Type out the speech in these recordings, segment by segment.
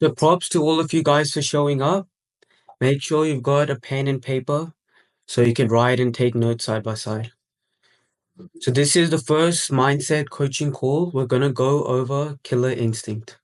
So props to all of you guys for showing up. Make sure you've got a pen and paper so you can write and take notes side by side. So this is the first mindset coaching call. We're going to go over killer instinct.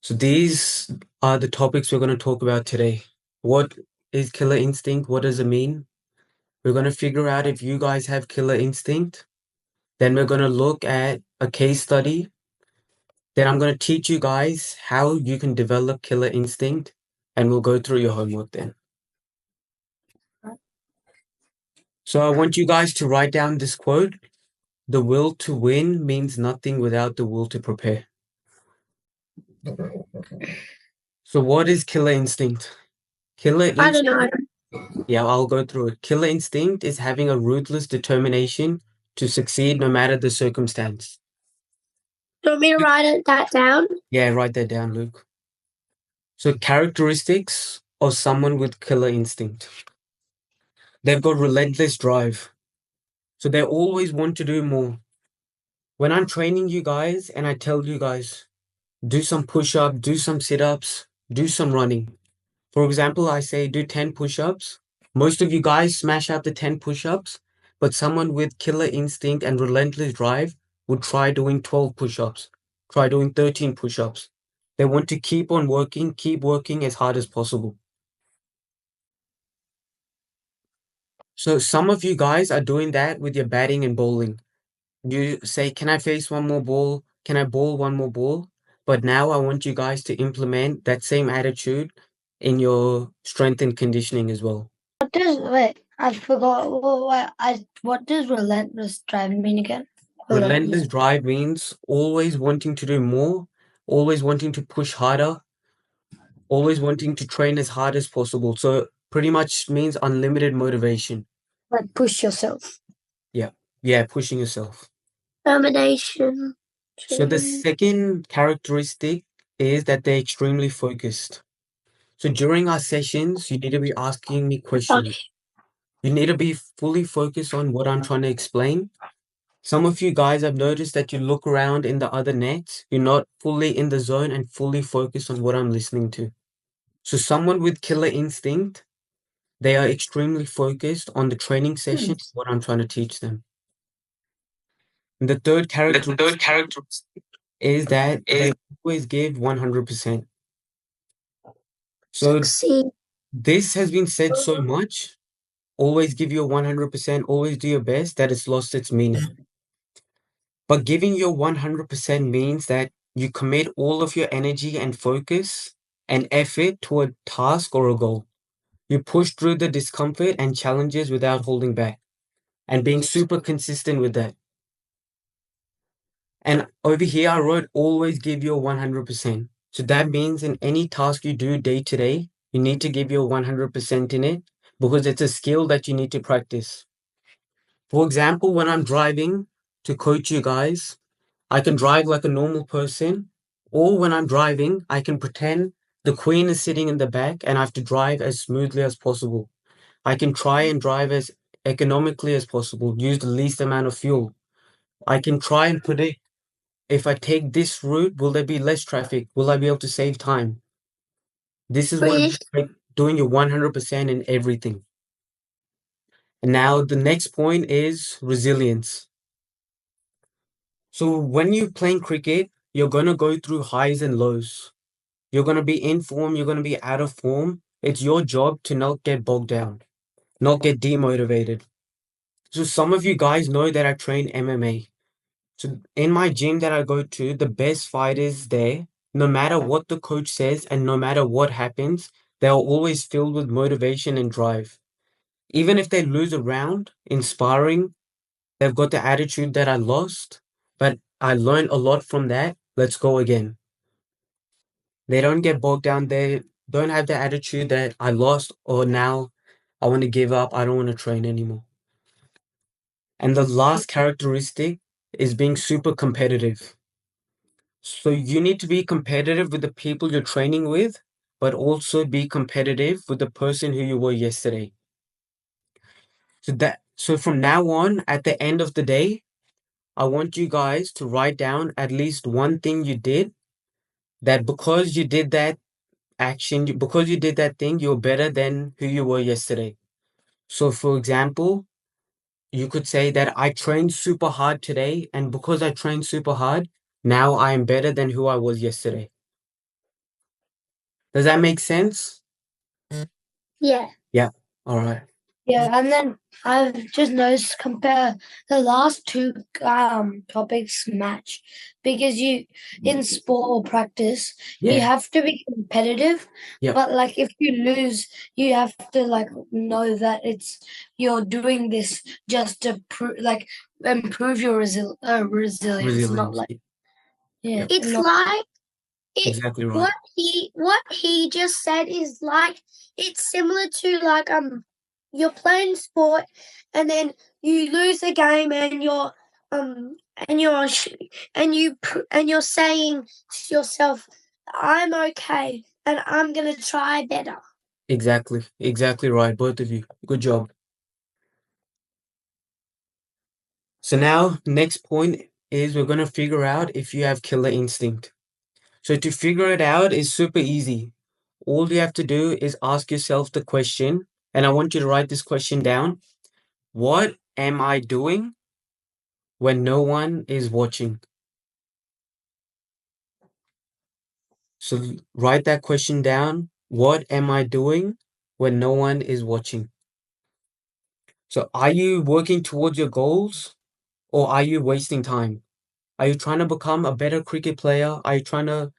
So these are the topics we're going to talk about today. What is killer instinct? What does it mean? We're going to figure out if you guys have killer instinct. Then we're going to look at a case study. Then I'm going to teach you guys how you can develop killer instinct, and we'll go through your homework then. So I want you guys to write down this quote. The will to win means nothing without the will to prepare. So what is killer instinct? Killer I don't instinct, know. yeah, I'll go through it. Killer instinct is having a ruthless determination to succeed no matter the circumstance. Do you want me to write that down? Yeah, write that down, Luke. So characteristics of someone with killer instinct. They've got relentless drive. So they always want to do more. When I'm training you guys and I tell you guys, do some push-ups, do some sit-ups, do some running. For example, I say do 10 push-ups. Most of you guys smash out the 10 push-ups, but someone with killer instinct and relentless drive would try doing 12 push-ups, try doing 13 push-ups. They want to keep on working, keep working as hard as possible. So some of you guys are doing that with your batting and bowling. You say, can I face one more ball? Can I bowl one more ball? But now I want you guys to implement that same attitude in your strength and conditioning as well. I forgot. What does relentless drive mean again? Relentless drive means always wanting to do more, always wanting to push harder, always wanting to train as hard as possible. So pretty much means unlimited motivation. Like push yourself. Yeah. Yeah, pushing yourself. Determination. So the second characteristic is that they're extremely focused. So during our sessions, you need to be asking me questions. You need to be fully focused on what I'm trying to explain. Some of you guys have noticed that you look around in the other nets, you're not fully in the zone and fully focused on what I'm listening to. So someone with killer instinct, they are extremely focused on the training session, what I'm trying to teach them. And the third characteristic is that they always give 100%. So this has been said so much, always give your 100%, always do your best, that it's lost its meaning. But giving your 100% means that you commit all of your energy and focus and effort to a task or a goal. You push through the discomfort and challenges without holding back and being super consistent with that. And over here, I wrote always give your 100%. So that means in any task you do day to day, you need to give your 100% in it because it's a skill that you need to practice. For example, when I'm driving to coach you guys, I can drive like a normal person, or when I'm driving, I can pretend the queen is sitting in the back and I have to drive as smoothly as possible. I can try and drive as economically as possible, use the least amount of fuel. I can try and predict if I take this route, will there be less traffic? Will I be able to save time? This is what it's like doing your 100% in everything. And now the next point is resilience. So when you're playing cricket, you're going to go through highs and lows. You're going to be in form, you're going to be out of form. It's your job to not get bogged down, not get demotivated. So some of you guys know that I train MMA. So in my gym that I go to, the best fighters there, no matter what the coach says and no matter what happens, they are always filled with motivation and drive. Even if they lose a round in sparring, they've got the attitude that I lost, but I learned a lot from that. Let's go again. They don't get bogged down. They don't have the attitude that I lost or now I want to give up. I don't want to train anymore. And the last characteristic is being super competitive. So you need to be competitive with the people you're training with, but also be competitive with the person who you were yesterday. So from now on, at the end of the day, I want you guys to write down at least one thing you did that because you did that action, because you did that thing, you're better than who you were yesterday. So, for example, you could say that I trained super hard today, and because I trained super hard, now I am better than who I was yesterday. Does that make sense? Yeah. Yeah. All right. Yeah, and then I've just noticed compare the last two topics match because you in sport or practice you Yeah. have to be competitive, Yep. but like if you lose, you have to like know that it's you're doing this just to improve your resilience, not Resilience. like yeah, Yep. it's not like it Exactly right. what he just said is it's similar to you're playing sport and then you lose the game um and you're sh- and you're saying to yourself, I'm okay and I'm gonna try better. Exactly. Exactly right. Both of you. Good job. So now, next point is we're going to figure out if you have killer instinct. So to figure it out is super easy. All you have to do is ask yourself the question, and I want you to write this question down. What am I doing when no one is watching? So write that question down. What am I doing when no one is watching? So are you working towards your goals or are you wasting time? Are you trying to become a better cricket player? Are you trying to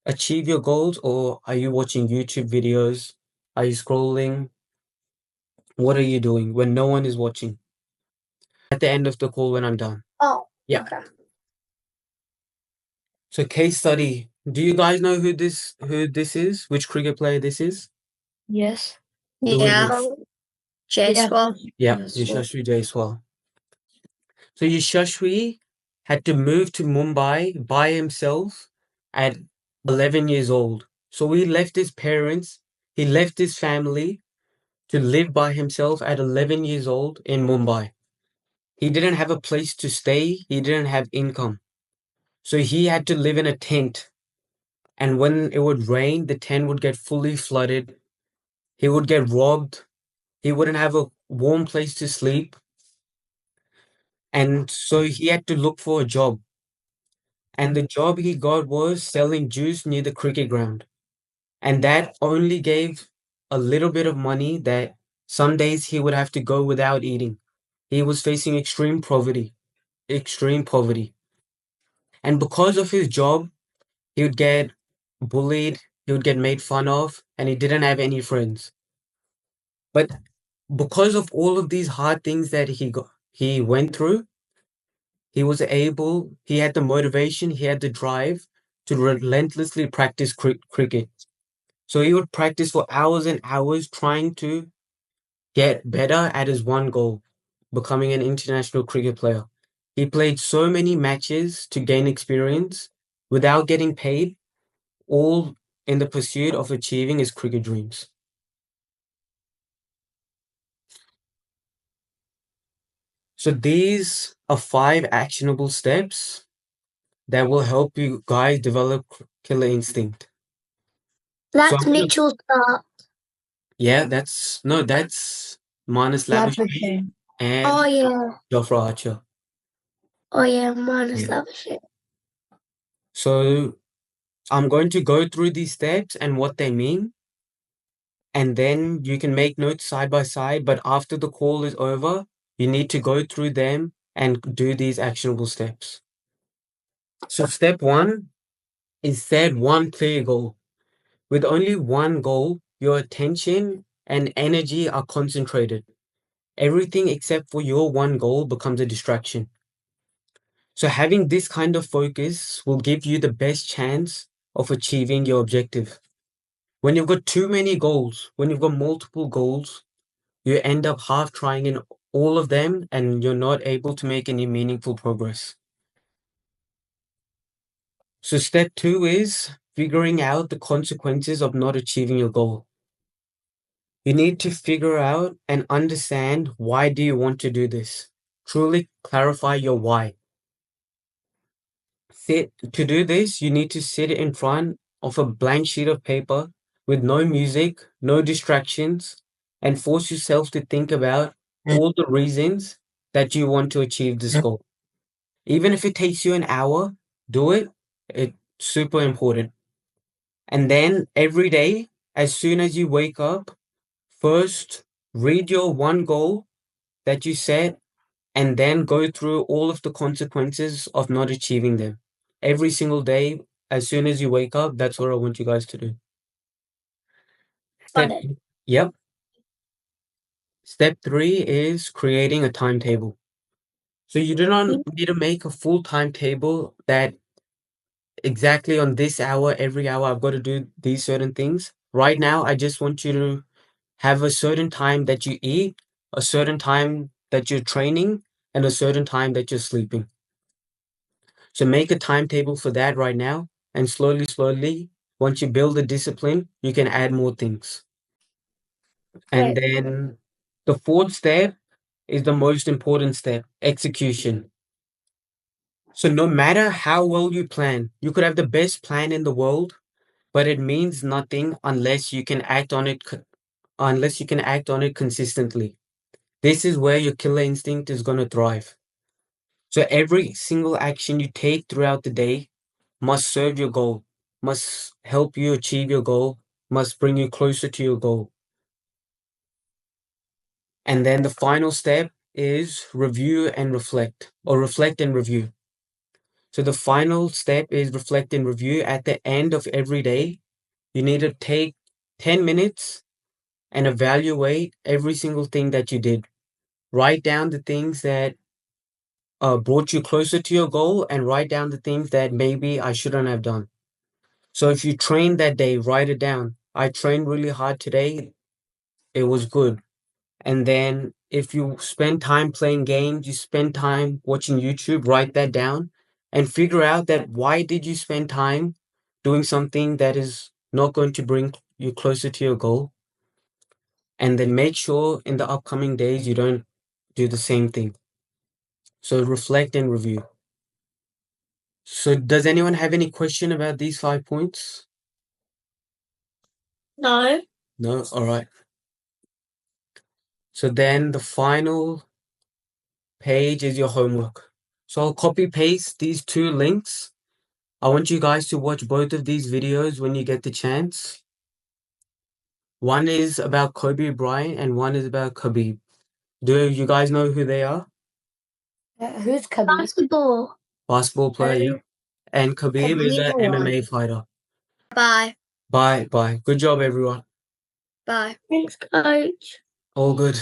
achieve your goals or are you watching YouTube videos? Are you scrolling? What are you doing when no one is watching? At the end of the call when I'm done. Oh, Yeah. okay. So case study. Do you guys know who this is? Which cricket player this is? yes. Who is Yeah. it? Yeah. Jaiswal. Yeah, Yes. Yashasvi Jaiswal. So Yashasvi had to move to Mumbai by himself at 11 years old. So he left his parents, he left his family to live by himself at 11 years old in Mumbai. He didn't have a place to stay, he didn't have income. So he had to live in a tent. And when it would rain, the tent would get fully flooded. He would get robbed. He wouldn't have a warm place to sleep. And so he had to look for a job. And the job he got was selling juice near the cricket ground. And that only gave a little bit of money that some days he would have to go without eating. He was facing extreme poverty, extreme poverty. And because of his job, he would get bullied, he would get made fun of, and he didn't have any friends. But because of all of these hard things that he went through, he had the motivation, he had the drive to relentlessly practice cricket. So he would practice for hours and hours trying to get better at his one goal, becoming an international cricket player. He played so many matches to gain experience without getting paid, all in the pursuit of achieving his cricket dreams. So these are 5 actionable steps that will help you guys develop killer instinct. So That's I'm gonna, Mitchell's start. yeah, that's Manas Lavishri Laboratory. Oh and yeah. Jofra Archer. Oh yeah, mine is Yeah. lavish. So I'm going to go through these steps and what they mean, and then you can make notes side by side. But after the call is over, you need to go through them and do these actionable steps. So step one is set one clear goal. With only one goal, your attention and energy are concentrated. Everything except for your one goal becomes a distraction. So having this kind of focus will give you the best chance of achieving your objective. When you've got too many goals, when you've got multiple goals, you end up half trying in all of them and you're not able to make any meaningful progress. So step two is figuring out the consequences of not achieving your goal. You need to figure out and understand why do you want to do this. Truly clarify your why. To do this, you need to sit in front of a blank sheet of paper with no music, no distractions, and force yourself to think about all the reasons that you want to achieve this goal. Even if it takes you an hour, do it. It's super important. And then every day, as soon as you wake up, first read your one goal that you set and then go through all of the consequences of not achieving them. Every single day, as soon as you wake up, that's what I want you guys to do. Got Step, it. yep. Step 3 is creating a timetable. So you do not need to make a full timetable that exactly on this hour, every hour, I've got to do these certain things. Right now, I just want you to have a certain time that you eat, a certain time that you're training, and a certain time that you're sleeping. So make a timetable for that right now, and slowly, once you build the discipline, you can add more things. And Great. then the fourth step is the most important step, execution. So no matter how well you plan, you could have the best plan in the world, but it means nothing unless you can act on it consistently. This is where your killer instinct is going to thrive. So every single action you take throughout the day must serve your goal, must help you achieve your goal, must bring you closer to your goal. And then the final step is review and reflect, or reflect and review. So the final step is reflect and review. At the end of every day, you need to take 10 minutes and evaluate every single thing that you did. Write down the things that brought you closer to your goal and write down the things that maybe I shouldn't have done. So if you trained that day, write it down. I trained really hard today. It was good. And then if you spend time playing games, you spend time watching YouTube, write that down and figure out that why did you spend time doing something that is not going to bring you closer to your goal? And then make sure in the upcoming days you don't do the same thing. So reflect and review. So does anyone have any question about these 5 points? No. No? All right. So then the final page is your homework. So I'll copy paste these 2 links. I want you guys to watch both of these videos when you get the chance. One is about Kobe Bryant and one is about Khabib. Do you guys know who they are? Who's Khabib? Basketball. Basketball player, yeah. And Khabib is Khabib an or what? MMA fighter. Bye. Bye. Good job, everyone. Bye. Thanks, coach. All good.